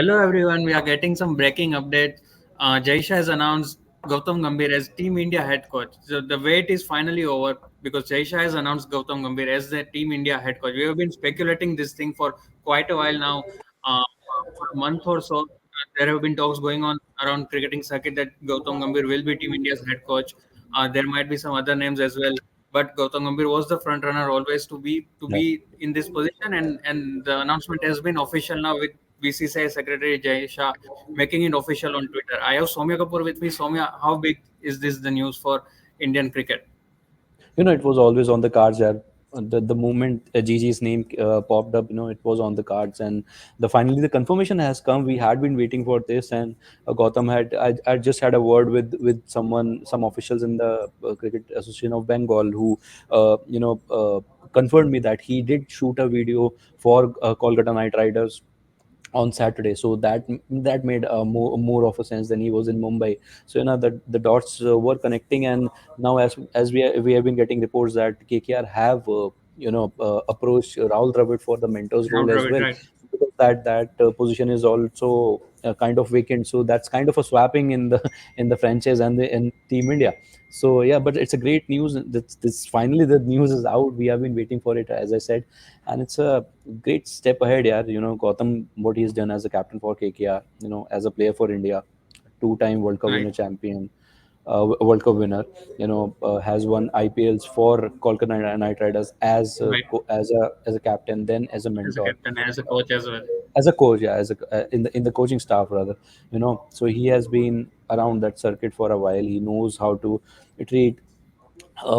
Hello everyone, we are getting some breaking update. Jai Shah has announced Gautam Gambhir as Team India head coach. So the wait is finally over because Jai Shah has announced Gautam Gambhir as the Team India head coach. We have been speculating this thing for quite a while now. For a month or so, there have been talks going on around cricketing circuit that Gautam Gambhir will be Team India's head coach. There might be some other names as well, but Gautam Gambhir was the front runner always to be Yeah. in this position, and the announcement has been official now with BCCI Secretary Jay Shah making it official on Twitter. I have Soumya Kapoor with me. Soumya, how big is this the news for Indian cricket? It was always on the cards. Yeah. The moment Gigi's name popped up, it was on the cards, and finally the confirmation has come. We had been waiting for this, and Gautam had I just had a word with some officials in the Cricket Association of Bengal who confirmed me that he did shoot a video for Kolkata Knight Riders on Saturday. So that made more of a sense than he was in Mumbai. So the dots were connecting, and now as we have been getting reports that KKR have approached Rahul Dravid for the mentor's Now, role as Dravid, well, right? because that position is also kind of vacant. So that's kind of a swapping in the in the franchise and the in Team India. So yeah, but it's a great news. This finally the news is out. We have been waiting for it, as I said, and it's a great step ahead. Yeah, Gotham, what he's done as a captain for KKR, as a player for India, two-time World Cup Right. winner champion, World Cup winner, has won IPLs for Kolkata Knight Riders Right. as a captain, then as a As a mentor, captain, as a coach as well. as a coach, yeah, in the coaching staff rather. So he has been around that circuit for a while. He knows how to treat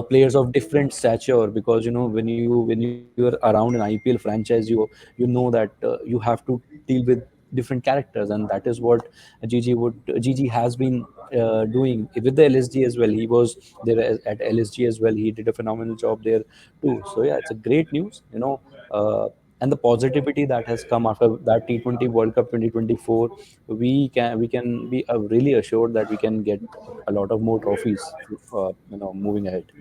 players of different stature, because when you're around an IPL franchise, you know that you have to deal with different characters, and that is what Gigi has been doing with the LSG as well. He was there at LSG as well. He did a phenomenal job there too. So yeah, it's a great news. And the positivity that has come after that T20 World Cup 2024, we can be really assured that we can get a lot of more trophies moving ahead.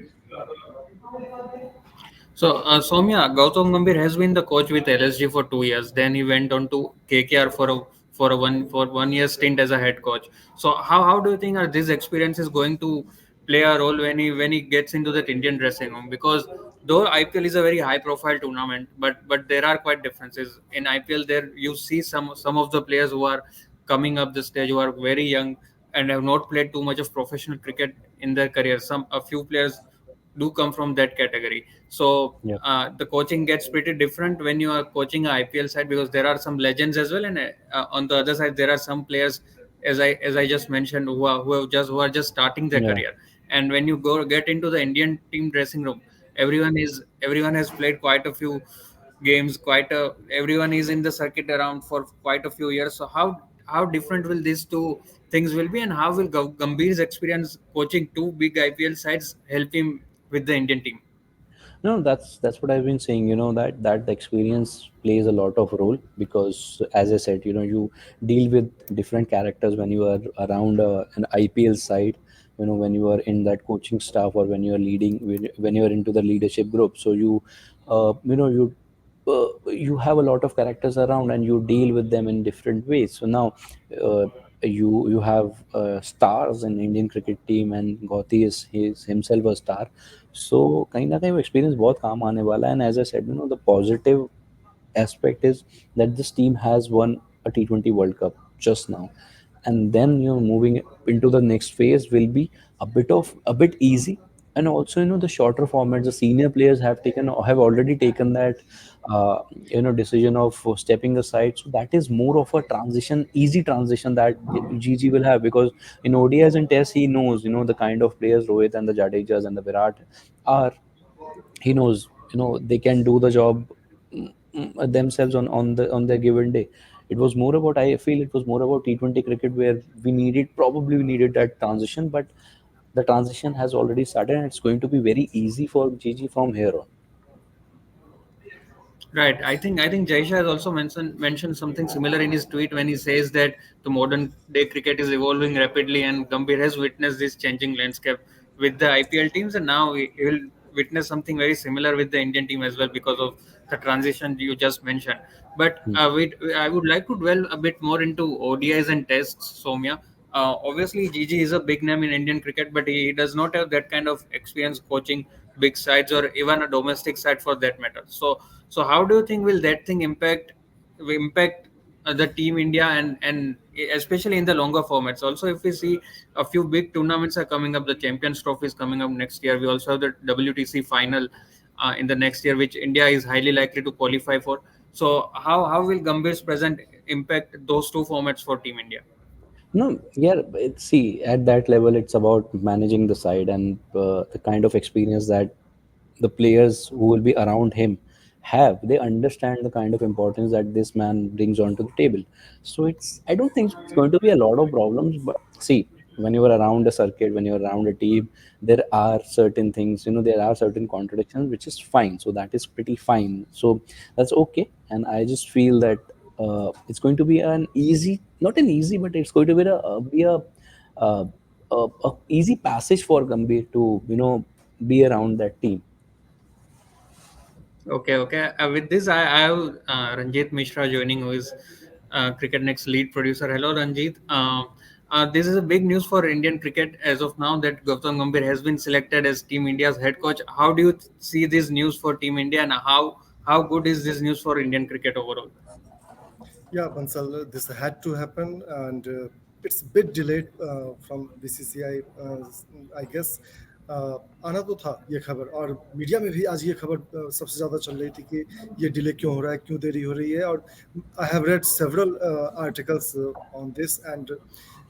So, Soumya, Gautam Gambhir has been the coach with LSG for 2 years. Then he went on to KKR for 1 year stint as a head coach. So, how do you think are these experiences going to play a role when he gets into that Indian dressing room? Because though IPL is a very high profile tournament, but there are quite differences in IPL. There you see some of the players who are coming up the stage who are very young and have not played too much of professional cricket in their career. A few players do come from that category. So Yeah, the coaching gets pretty different when you are coaching a IPL side, because there are some legends as well, and on the other side there are some players, as I just mentioned, who are just starting their yeah, career. And when you go get into the Indian team dressing room, everyone has played quite a few games, everyone is in the circuit around for quite a few years. So how different will these two things will be, and how will Gambhir's experience coaching two big IPL sides help him with the Indian team? no, that's what I've been saying. That the experience plays a lot of role, because as I said, you deal with different characters when you are around an IPL side. When you are in that coaching staff, or when you are leading, when you are into the leadership group. So you have a lot of characters around, and you deal with them in different ways. So now uh, you have stars in Indian cricket team, and Gauti is himself a star. So कहीं ना कहीं वो experience बहुत काम आने वाला है. And as I said, the positive aspect is that this team has won a T20 World Cup just now, and then moving into the next phase will be a bit easy. And also, the shorter formats, the senior players have already taken that decision of stepping aside. So that is more of a easy transition that GG will have, because in ODIs and tests he knows the kind of players Rohit and the Jadejas and the Virat are. He knows they can do the job themselves on their given day. I feel it was more about T20 cricket, where we needed that transition, but the transition has already started, and it's going to be very easy for GG from here on. Right. I think Jaisha has also mentioned something similar in his tweet when he says that the modern day cricket is evolving rapidly, and Gambhir has witnessed this changing landscape with the IPL teams, and now he will witness something very similar with the Indian team as well, because of the transition you just mentioned. But Hmm. I would like to dwell a bit more into ODIs and tests, Soumya. Obviously, Gigi is a big name in Indian cricket, but he does not have that kind of experience coaching big sides or even a domestic side for that matter. So how do you think will that thing impact the team India and especially in the longer formats? Also, if we see a few big tournaments are coming up, the Champions Trophy is coming up next year. We also have the WTC final in the next year, which India is highly likely to qualify for. So how will Gambhir's present impact those two formats for Team India? No, yeah, see, at that level, it's about managing the side and the kind of experience that the players who will be around him have. They understand the kind of importance that this man brings onto the table. So I don't think it's going to be a lot of problems. But see, when you are around a circuit, when you're around a team, there are certain things, there are certain contradictions, which is fine. So that is pretty fine. So that's okay. And I just feel that it's going to be an easy, not an easy, but it's going to uh, a easy passage for Gambhir to be around that team. Okay. With this, I have Ranjit Mishra joining, who is Cricket Next lead producer. Hello, Ranjit. This is a big news for Indian cricket as of now that Gautam Gambhir has been selected as Team India's head coach. How do you see this news for Team India, and how good is this news for Indian cricket overall? Yeah, Bansal, this had to happen, and it's a bit delayed from BCCI, I guess. आना तो था ये खबर, और media में भी आज ये खबर सबसे ज़्यादा चल रही थी कि ये डिले क्यों हो रहा है, क्यों देरी हो रही है. और I have read several articles on this, and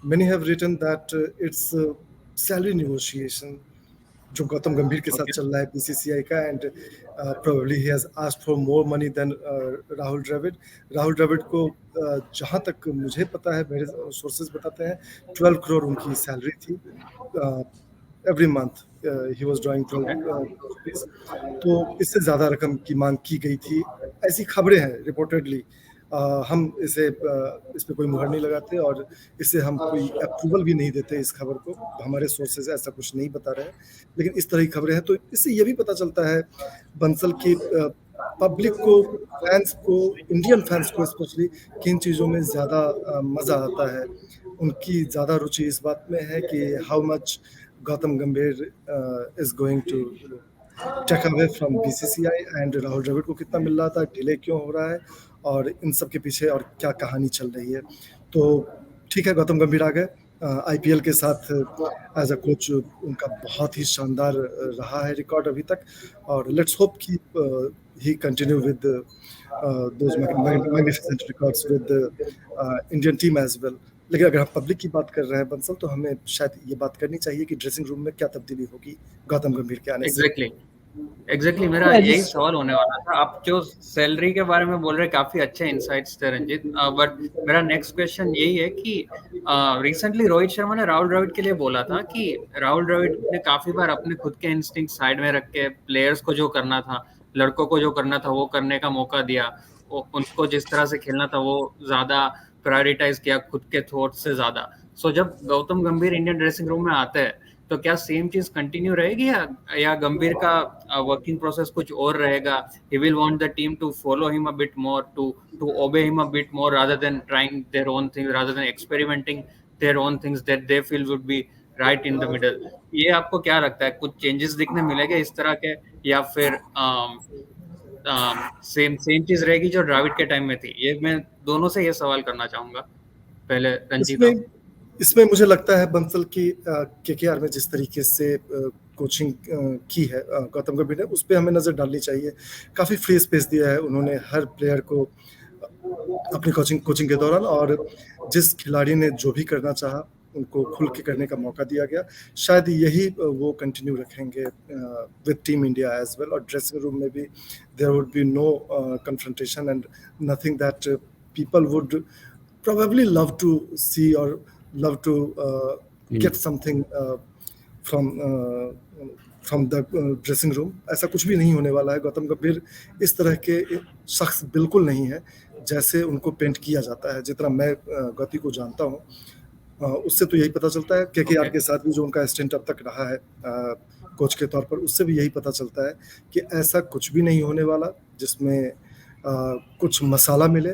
many have written that it's salary negotiation जो गौतम गंभीर के साथ Okay. चल रहा है बीसीसीआई का, and probably he has asked for more money than Rahul Dravid. Rahul Dravid को जहां तक मुझे पता है, मेरे सोर्सेज बताते हैं 12 करोड़ उनकी सैलरी थी every month. He was drawing 12 rupees. तो इससे ज़्यादा रकम की मांग की गई थी, ऐसी खबरें हैं रिपोर्टेडली. हम इस पे कोई मुहर नहीं लगाते, और इससे हम कोई अप्रूवल भी नहीं देते इस खबर को. हमारे सोर्सेज ऐसा कुछ नहीं बता रहे हैं, लेकिन इस तरह की खबरें हैं. तो इससे ये भी पता चलता है बंसल की पब्लिक को, फैंस को, इंडियन फैंस को स्पेशली किन चीज़ों में ज़्यादा मज़ा आता है. उनकी ज़्यादा रुचि इस बात में है कि how much Gautam Gambhir is going to take away from BCCI, and Rahul Dravid को कितना मिल रहा था, डिले क्यों हो रहा है, और इन सब के पीछे और क्या कहानी चल रही है. तो ठीक है, गौतम गंभीर आ गए आईपीएल के साथ एज अ कोच. उनका बहुत ही शानदार रहा है रिकॉर्ड अभी तक, और लेट्स होप कि he continue with those magnificent records with Indian team as well. लेकिन अगर हम पब्लिक की बात कर रहे हैं बंसल, तो हमें शायद ये बात करनी चाहिए कि ड्रेसिंग रूम में क्या तबदीली होगी गौतम गंभीर के आने से. एग्जैक्टली मेरा Yeah, यही just सवाल होने वाला था. आप जो सैलरी के बारे में बोल रहे हैं, काफी अच्छे इंसाइट्स थे रंजीत. बट मेरा नेक्स्ट क्वेश्चन यही है कि रिसेंटली रोहित शर्मा ने राहुल द्रविड़ के लिए बोला था कि राहुल द्रविड़ ने काफी बार अपने खुद के इंस्टिंक्ट साइड में रख के प्लेयर्स को जो करना था, लड़कों को जो करना था, वो करने का मौका दिया. उनको जिस तरह से खेलना था वो ज्यादा प्रायोरिटाइज किया खुद के थॉट से ज्यादा. सो जब गौतम गंभीर इंडियन ड्रेसिंग रूम में आते हैं, तो क्या सेम चीज कंटिन्यू रहेगी, या गंभीर का वर्किंग प्रोसेस कुछ और रहेगा? He will want the team to follow him a bit more, to obey him a bit more, rather than trying their own thing, rather than experimenting their own things that they feel would be right in the middle. ये आपको क्या लगता है, कुछ changes दिखने मिलेंगे इस तरह के, या फिर सेम सेम चीज रहेगी जो द्रविड़ के टाइम में थी? ये मैं दोनों से ये सवाल करना चाहूंगा. पहले रंजीत आप. इसमें मुझे लगता है बंसल की केकेआर में जिस तरीके से कोचिंग की है गौतम गंभीर ने, उस पर हमें नज़र डालनी चाहिए. काफ़ी फ्री स्पेस दिया है उन्होंने हर प्लेयर को अपनी कोचिंग के दौरान, और जिस खिलाड़ी ने जो भी करना चाहा उनको खुल के करने का मौका दिया गया. शायद यही वो कंटिन्यू रखेंगे with team India as well. और ड्रेसिंग रूम में भी there would be no confrontation and nothing that people would probably love to see or love to get something from the dressing room. ऐसा कुछ भी नहीं होने वाला है. गौतम गंभीर इस तरह के शख्स बिल्कुल नहीं है जैसे उनको पेंट किया जाता है. जितना मैं गौती को जानता हूँ, उससे तो यही पता चलता है केकेआर Okay. के साथ भी जो उनका स्टेंट अब तक रहा है कोच के तौर पर, उससे भी यही पता चलता है कि ऐसा कुछ भी नहीं होने वाला जिसमें कुछ मसाला मिले।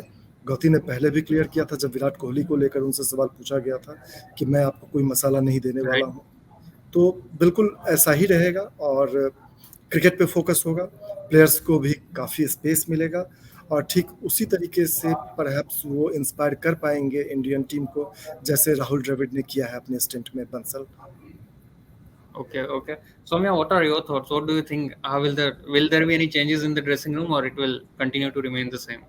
गौती ने पहले भी क्लियर किया था जब विराट कोहली को लेकर उनसे सवाल पूछा गया था कि मैं आपको कोई मसाला नहीं देने वाला Right. हूँ। तो बिल्कुल ऐसा ही रहेगा और क्रिकेट पे फोकस होगा, प्लेयर्स को भी काफ़ी स्पेस मिलेगा और ठीक उसी तरीके से परहैप्स वो इंस्पायर कर पाएंगे इंडियन टीम को जैसे राहुल द्रविड़ ने किया है अपने स्टेंट में Bansal. Okay, okay. Soumya, what are your thoughts? What do you think? How will there be any changes in the dressing room, or it will continue to remain the same?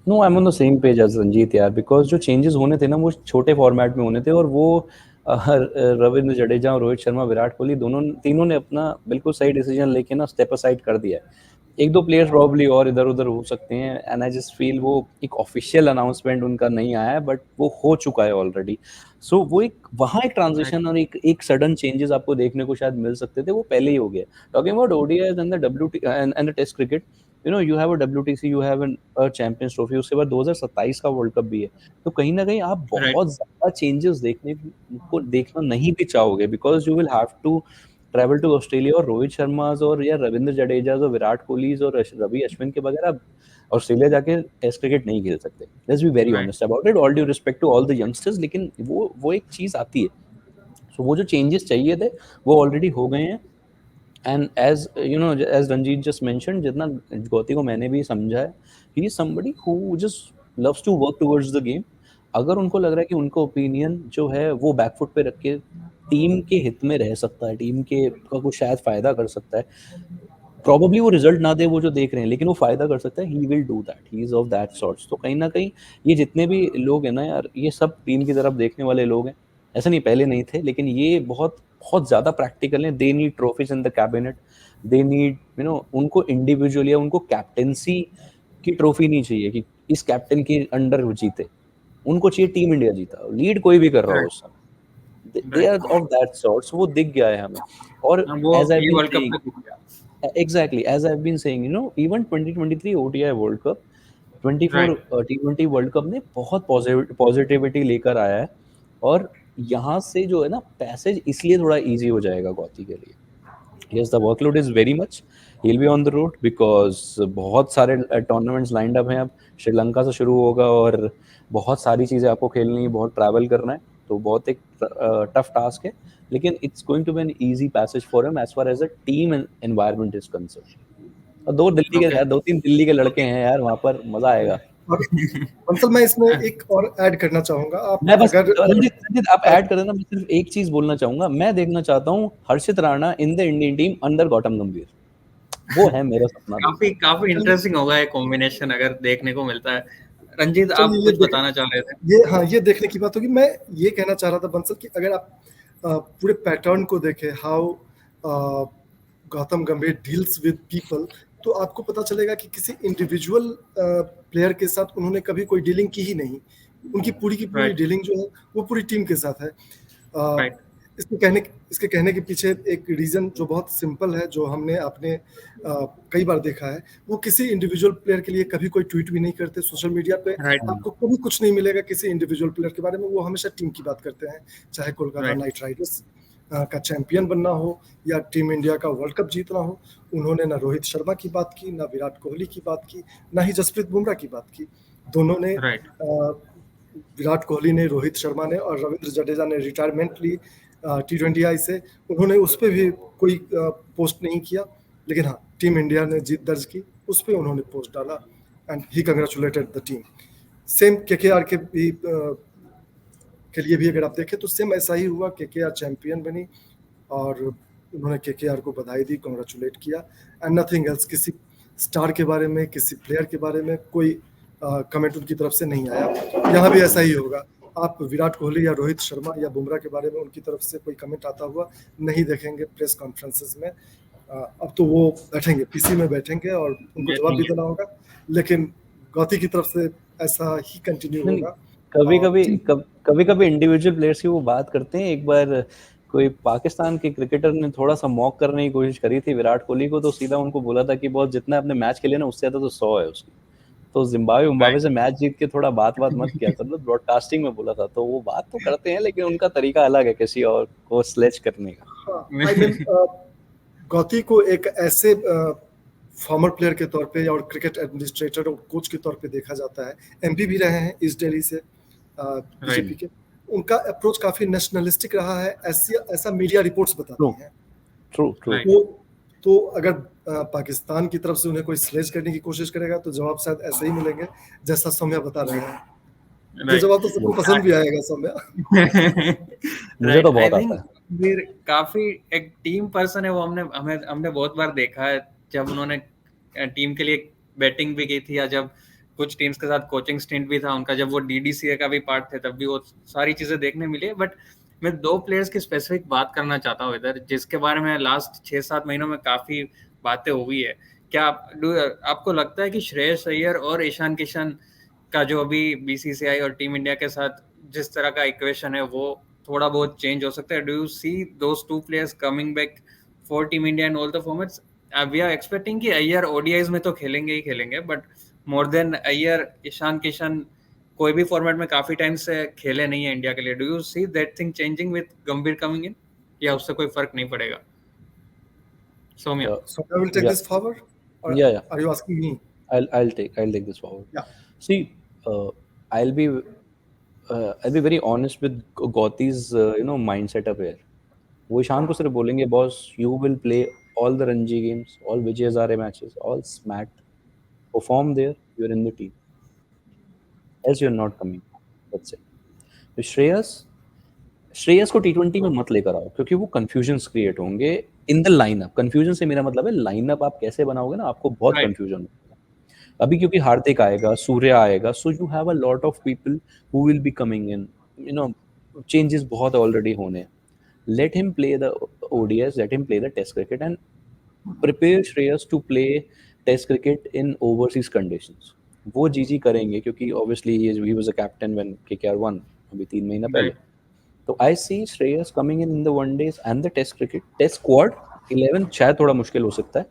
No I am on the same page as Ranjit यार, because जो changes होने थे ना वो छोटे format में होने थे, और वो रविंद्र जडेजा और रोहित शर्मा, विराट कोहली तीनों ने अपना बिल्कुल सही डिसीजन लेके ना स्टेप असाइड कर दिया है। एक दो प्लेयर्स प्रॉब्ली और इधर उधर हो सकते हैं, एंड आई जस्ट फील वो एक ऑफिशियल अनाउंसमेंट उनका नहीं आया है, बट वो हो चुका है ऑलरेडी। सो वो एक वहाँ एक ट्रांजिशन और एक सडन चेंजेस आपको देखने को शायद मिल सकते थे, वो पहले ही हो गया। Talking about ODIs and the WT and the test cricket, you know you have a WTC, you have a champions trophy, उसके बाद 2027 का वर्ल्ड कप भी है। तो कहीं ना कहीं आप Right. बहुत ज्यादा चेंजेस देखना नहीं भी चाहोगे, because you will have to travel to Australia, और रोहित शर्मा और या रविंद्र जडेजा और विराट कोहली और रवि अश्विन के बगैर आप ऑस्ट्रेलिया जाके टेस्ट क्रिकेट नहीं खेल सकते। Let's be very Right. Honest about it, all due respect to all the youngsters, लेकिन वो एक चीज आती है। सो वो जो चेंजेस चाहिए थे वो ऑलरेडी हो गए हैं। And as you know, as Ranjit just mention, जितना गौती को मैंने भी समझा है, he is somebody who just loves to work towards the game. अगर उनको लग रहा है कि उनका ओपिनियन जो है वो बैकफुट पे रख के टीम के हित में रह सकता है, टीम के का कुछ शायद फायदा कर सकता है, प्रॉबेबली वो रिजल्ट ना दे वो जो देख रहे हैं, लेकिन वो फायदा कर सकता है, he will do that, he is of that sorts. तो कहीं ना कहीं ये जितने भी लोग हैं ना यार, ये सब टीम की तरफ देखने वाले लोग हैं। ऐसा नहीं पहले नहीं थे, लेकिन ये बहुत बहुत ज्यादा प्रैक्टिकल है। They need trophies in the cabinet, they need उनको इंडिविजुअली या उनको कैप्टेंसी की ट्रॉफी नहीं चाहिए कि इस कैप्टन के अंडर वो जीते, उनको चाहिए टीम इंडिया जीता, लीड कोई भी कर रहा हो उस समय। They are of that sorts, वो दिख गया है हमें। और वो एज आई ये बीन वर्ल्ड कप सेइंग, में दिख गया। exactly as I've been saying, even 2023 ODI world cup, 24 Right. T20 world cup ने बहुत पॉजिटिविटी लेकर आया है, और यहाँ से जो है ना पैसेज इसलिए थोड़ा इजी हो जाएगा गौती के लिए। Yes, the workload is very much. He'll be on the road because बहुत सारे टूर्नामेंट्स लाइंड अप हैं। अब श्रीलंका से शुरू होगा और बहुत सारी चीज़ें आपको खेलनी है, बहुत ट्रैवल करना है, तो बहुत एक टफ टास्क है, लेकिन it's going to be an easy passage for him as far as a team environment is concern. और Okay. 2-3 दिल्ली के लड़के हैं यार, वहाँ पर मजा आएगा। और बंसल मैं इसमें एक और ऐड करना चाहूंगा, आप मैं बस अगर रंजीत आप ऐड कर देना, मैं सिर्फ एक चीज बोलना चाहूंगा, मैं देखना चाहता हूँ Harshit Rana in the Indian team under Gautam Gambhir. वो है मेरा सपना काफी देखना। काफी इंटरेस्टिंग होगा ये कॉम्बिनेशन अगर देखने को मिलता है। रंजीत, आप चलिए कुछ बताना चाह रहे थे? ये देखने की बात होगी। मैं ये कहना चाह रहा था बंसल कि अगर आप पूरे पैटर्न को देखें, हाउ गौतम गंभीर डील्स विद पीपल, तो आपको पता चलेगा कि किसी इंडिविजुअल प्लेयर के साथ उन्होंने कभी कोई डीलिंग की ही नहीं। उनकी पूरी की पूरी Right. डीलिंग जो है वो पूरी टीम के साथ है। Right. इसके कहने के पीछे एक रीजन जो बहुत सिंपल है, जो हमने अपने कई बार देखा है, वो किसी इंडिविजुअल प्लेयर के लिए कभी कोई ट्वीट भी नहीं करते सोशल मीडिया पे। Right. आपको कभी कुछ नहीं मिलेगा किसी इंडिविजुअल प्लेयर के बारे में, वो हमेशा टीम की बात करते हैं, चाहे कोलकाता Right. नाइट राइडर्स का चैंपियन बनना हो या टीम इंडिया का वर्ल्ड कप जीतना हो। उन्होंने ना रोहित शर्मा की बात की, ना विराट कोहली की बात की, ना ही जसप्रीत बुमराह की बात की। दोनों ने Right. विराट कोहली ने, रोहित शर्मा ने और रविंद्र जडेजा ने रिटायरमेंट ली T20I से, उन्होंने उस पर भी कोई पोस्ट नहीं किया, लेकिन हाँ टीम इंडिया ने जीत दर्ज की, उस पर उन्होंने पोस्ट डाला and he congratulated the team. Same KKR के लिए भी अगर आप देखें तो सेम ऐसा ही हुआ। KKR चैंपियन बनी और उन्होंने KKR को बधाई दी, कंग्रेचुलेट किया एंड नथिंग एल्स। किसी स्टार के बारे में, किसी प्लेयर के बारे में कोई कमेंट उनकी तरफ से नहीं आया। यहाँ भी ऐसा ही होगा। आप विराट कोहली या रोहित शर्मा या बुमराह के बारे में उनकी तरफ से कोई कमेंट आता हुआ नहीं देखेंगे प्रेस कॉन्फ्रेंसेस में। अब तो वो बैठेंगे, पीसी में बैठेंगे और उनको जवाब भी देना होगा, लेकिन गौती की तरफ से ऐसा ही कंटिन्यू होगा। कभी कभी इंडिविजुअल प्लेयर्स की वो बात करते हैं। एक बार कोई पाकिस्तान के क्रिकेटर ने थोड़ा सा मॉक करने की कोशिश करी थी विराट कोहली को, तो सीधा उनको बोला था कि बहुत जितना आपने मैच खेले ना उससे ज्यादा तो 100 है उसकी। तो जिम्बाब्वे से मैच जीत के थोड़ा बात मत किया करो, ब्रॉडकास्टिंग में बोला था, तो वो बात तो करते हैं लेकिन उनका तरीका अलग है किसी और को स्लेज करने का। आई मीन गौती को एक ऐसे फॉर्मर प्लेयर के तौर पे और क्रिकेट एडमिनिस्ट्रेटर और कोच के तौर पे देखा जाता है। एमपी भी रहे हैं ईस्ट दिल्ली से बीजेपी के। उनका अप्रोच काफी नेशनलिस्टिक रहा है, ऐसा मीडिया रिपोर्ट्स बताती हैं। ट्रू। तो अगर पाकिस्तान की तरफ से उन्हें कोई स्लेज करने की कोशिश करेगा तो जवाब शायद ऐसे ही मिलेंगे जैसा सौम्या बता रहे हैं। ये जवाब तो सबको पसंद भी आएगा सौम्या। मुझे तो बहुत आता है। फिर काफी एक टीम पर्सन है वो, हमने बहुत बार देखा है जब उन्होंने टीम के लिए बैटिंग भी की थी या जब कुछ टीम्स के साथ कोचिंग स्टिंट भी था उनका, जब वो डीडीसीए का भी पार्ट थे तब भी वो सारी चीजें देखने मिली है। बट मैं 2 प्लेयर्स की स्पेसिफिक बात करना चाहता हूँ इधर, जिसके बारे में लास्ट 6-7 महीनों में काफी बातें हुई है। क्या आपको लगता है कि श्रेयस अय्यर और ईशान किशन का जो अभी बीसीसीआई और टीम इंडिया के साथ जिस तरह का इक्वेशन है वो थोड़ा बहुत चेंज हो सकता है? Do you see those 2 players coming back for team India in all the formats? We are expecting कि अय्यर ओडीआईज में तो खेलेंगे ही खेलेंगे, but more than Iyer, Ishan Kishan कोई भी फॉर्मेट में काफी टाइम से खेले नहीं है इंडिया के लिए। Do you see that thing changing with गंभीर कमिंग इन, या उससे कोई फर्क नहीं पड़ेगा? Soumya. Soumya will take this forward? Or Yeah. Are you asking me? I'll take this forward. Yeah. See, I'll be very honest with Gauti's mindset up here. वो ईशान को सिर्फ बोलेंगे, boss you will play all the Ranji games, all Vijay Hazare matches, all smacked, perform there, you're in the team. Else you're not coming. That's it. तो श्रेयस को T20 में मत लेकर आओ क्योंकि वो कंफ्यूजन्स क्रिएट होंगे इन द लाइनअप। कंफ्यूजन से मेरा मतलब है लाइनअप आप कैसे बनाओगे ना, आपको बहुत कंफ्यूजन होगा अभी, क्योंकि हार्दिक आएगा, सूर्य आएगा, so you have a lot of people who will be coming in, changes बहुत ऑलरेडी होने हैं। Let him play the ODIs, let him play the Test cricket, and prepare Shreyas to play Test cricket in overseas conditions. वो जीजी करेंगे क्योंकि obviously he was a captain when KKR won अभी 3 महीना पहले। तो I see Shreyas coming in the one days and the Test cricket, Test squad 11 शायद थोड़ा मुश्किल हो सकता है,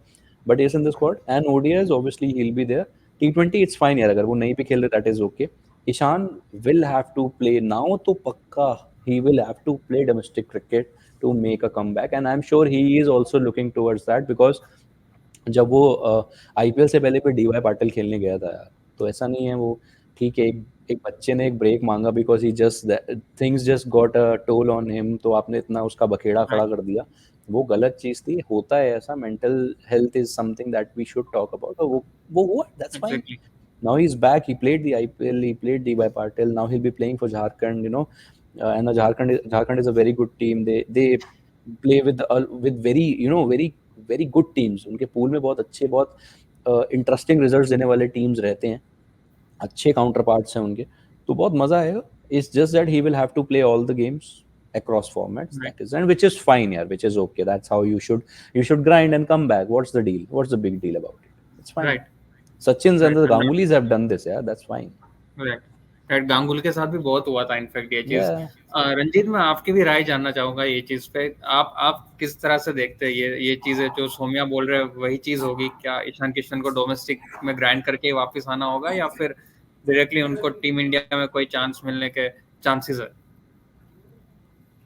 but yes in the squad and ODIs obviously he'll be there. T20 it's fine यार, अगर वो नहीं भी खेल रहे that is okay. Ishan will have to play now तो पक्का he will have to play domestic cricket to make a comeback, and I'm sure he is also looking towards that because जब वो IPL से पहले पे DY Patil खेलने गया था यार, तो ऐसा नहीं है वो ठीक है एक बच्चे ने एक ब्रेक मांगा because he just things just got a toll on him, तो आपने इतना उसका बखेड़ा खड़ा कर दिया, वो गलत चीज थी। होता है ऐसा, mental health is something that we should talk about, और वो हुआ, that's fine. Now he's back, he played the IPL, he played DY Patil, now he'll be playing for Jharkhand, and Jharkhand is a very good team. They play with very very good teams. उनके pool में बहुत अच्छे, बहुत interesting results देने वाले teams रहते हैं, अच्छे काउंटर पार्ट्स हैं उनके, तो बहुत मजा आएगा। It's just that he will have to play all the games across formats, that is, and which is fine, yeah, which is okay. That's how you should grind and come back. What's the deal? What's the big deal about it? It's fine. Right. Sachin's and the Gangulys have done this, yeah, that's fine. Right. Ganguly के साथ भी बहुत हुआ था in fact ये चीज। रंजीत, मैं आपकी भी राय जानना चाहूंगा ये चीज पे। आप किस तरह से देखते हैं ये चीजें जो सौम्या बोल रहे हैं वही चीज होगी क्या? ईशान किशन को डोमेस्टिक में ग्राइंड करके वापस आना होगा या फिर डायरेक्टली उनको टीम इंडिया में कोई चांस मिलने के चांसेस है?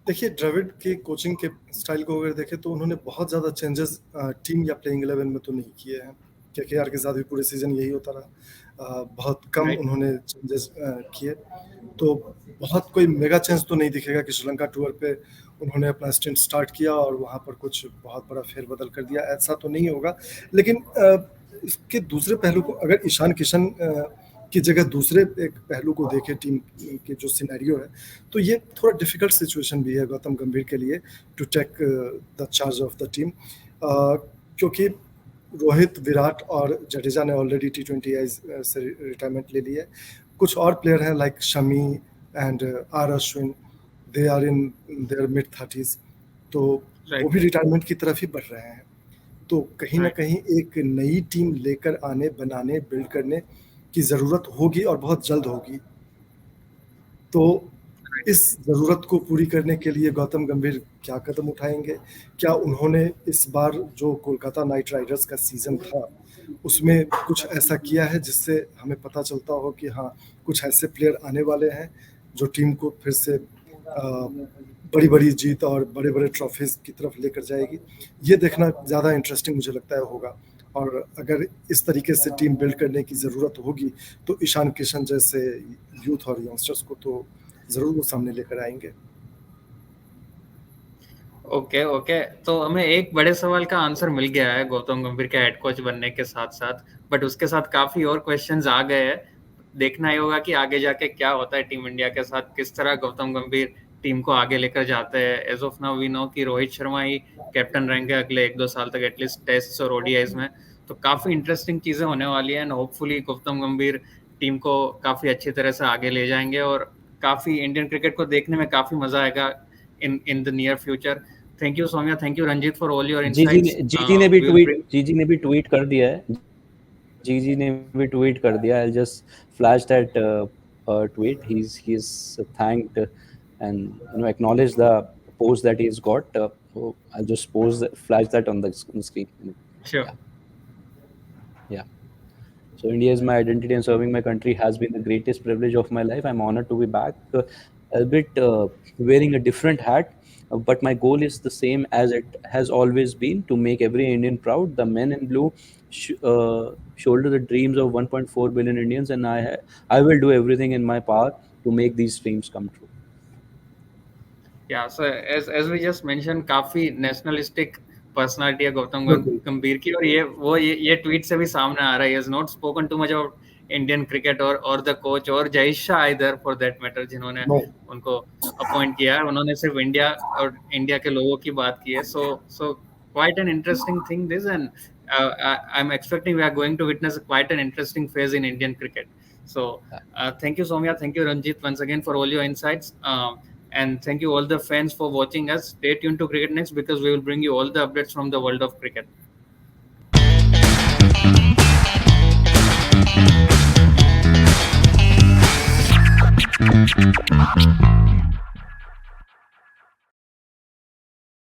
देखिए, द्रविड़ के कोचिंग के स्टाइल को अगर देखें तो उन्होंने बहुत ज्यादा चेंजेस टीम या प्लेइंग 11 में तो नहीं किए हैं। केकेआर के साथ भी पूरे सीजन यही होता रहा, बहुत कम उन्होंने चेंजेस किए, तो बहुत कोई मेगा चेंज तो नहीं दिखेगा कि श्रीलंका टूर पे उन्होंने अपना स्टिंट स्टार्ट किया और वहाँ पर कुछ बहुत बड़ा फेरबदल कर दिया, ऐसा तो नहीं होगा। लेकिन इसके दूसरे पहलू को अगर ईशान किशन की जगह दूसरे एक पहलू को देखें टीम के जो सिनेरियो है, तो ये थोड़ा डिफिकल्ट सिचुएशन भी है गौतम गंभीर के लिए to take the charge of the team, क्योंकि रोहित, विराट और जडेजा ने ऑलरेडी T20 से रिटायरमेंट ले लिया है। कुछ और प्लेयर हैं like Shami and R Ashwin, they are in their mid 30s, तो वो भी रिटायरमेंट की तरफ ही बढ़ रहे हैं। तो कहीं ना कहीं एक नई टीम लेकर आने, बनाने, बिल्ड करने की ज़रूरत होगी और बहुत जल्द होगी। तो इस ज़रूरत को पूरी करने के लिए गौतम गंभीर क्या कदम उठाएंगे? क्या उन्होंने इस बार जो कोलकाता नाइट राइडर्स का सीज़न था उसमें कुछ ऐसा किया है जिससे हमें पता चलता हो कि हाँ, कुछ ऐसे प्लेयर आने वाले हैं जो टीम को फिर से बड़ी-बड़ी जीत और बड़े-बड़े ट्रॉफीज़ की तरफ लेकर जाएगी। ये देखना ज़्यादा इंटरेस्टिंग मुझे लगता है होगा, और अगर इस तरीके से टीम बिल्ड करने की ज़रूरत होगी, तो ईशान किशन जैसे यूथ और यंगस्टर्स को तो ज़रूर वो सामने लेकर आएँगे। ओके ओके, तो हमें एक बड़े सवाल का आंसर मिल गया है गौतम गंभीर के हेड कोच बनने के साथ साथ, बट उसके साथ काफी और क्वेश्चंस आ गए हैं। देखना ही होगा कि आगे जाके क्या होता है टीम इंडिया के साथ, किस तरह गौतम गंभीर टीम को आगे लेकर जाते हैं। As of now we know कि रोहित शर्मा ही कैप्टन रहेंगे अगले 1-2 साल तक एटलीस्ट टेस्ट और ओडीआईज में, तो काफी इंटरेस्टिंग चीजें होने वाली है एंड होपफुली गौतम गंभीर टीम को काफी अच्छी तरह से आगे ले जाएंगे और काफी इंडियन क्रिकेट को देखने में काफी मजा आएगा in the near future. Thank you Soumya, thank you Ranjit for all your insights. G G ने भी ट्वीट कर दिया है। जीजी ने भी ट्वीट कर दिया। I'll just flash that tweet. He's thanked and acknowledged the post that he's got. So I'll just flash that on the screen. Sure. Yeah. So India is my identity and serving my country has been the greatest privilege of my life. I'm honored to be back, a bit wearing a different hat. But my goal is the same as it has always been, to make every Indian proud. The men in blue shoulder the dreams of 1.4 billion Indians, and I will do everything in my power to make these dreams come true. Yeah, so as we just mentioned, काफी nationalistic personality है गौतम गंभीर की, और ये tweet से भी सामने आ रहा है। He has not spoken too much about Indian cricket और द कोच और जय शाह इधर फॉर दैट मैटर, जिन्होंने उनको अपॉइंट किया है, उन्होंने सिर्फ इंडिया और इंडिया के लोगों की बात की है। So quite an interesting thing this, and I am expecting we are going to witness quite an interesting phase in Indian cricket. So thank you Soumya, thank you Ranjit once again for all your insights, and thank you all the fans for watching us. Stay tuned to Cricket Next because we will bring you all the updates from the world of cricket.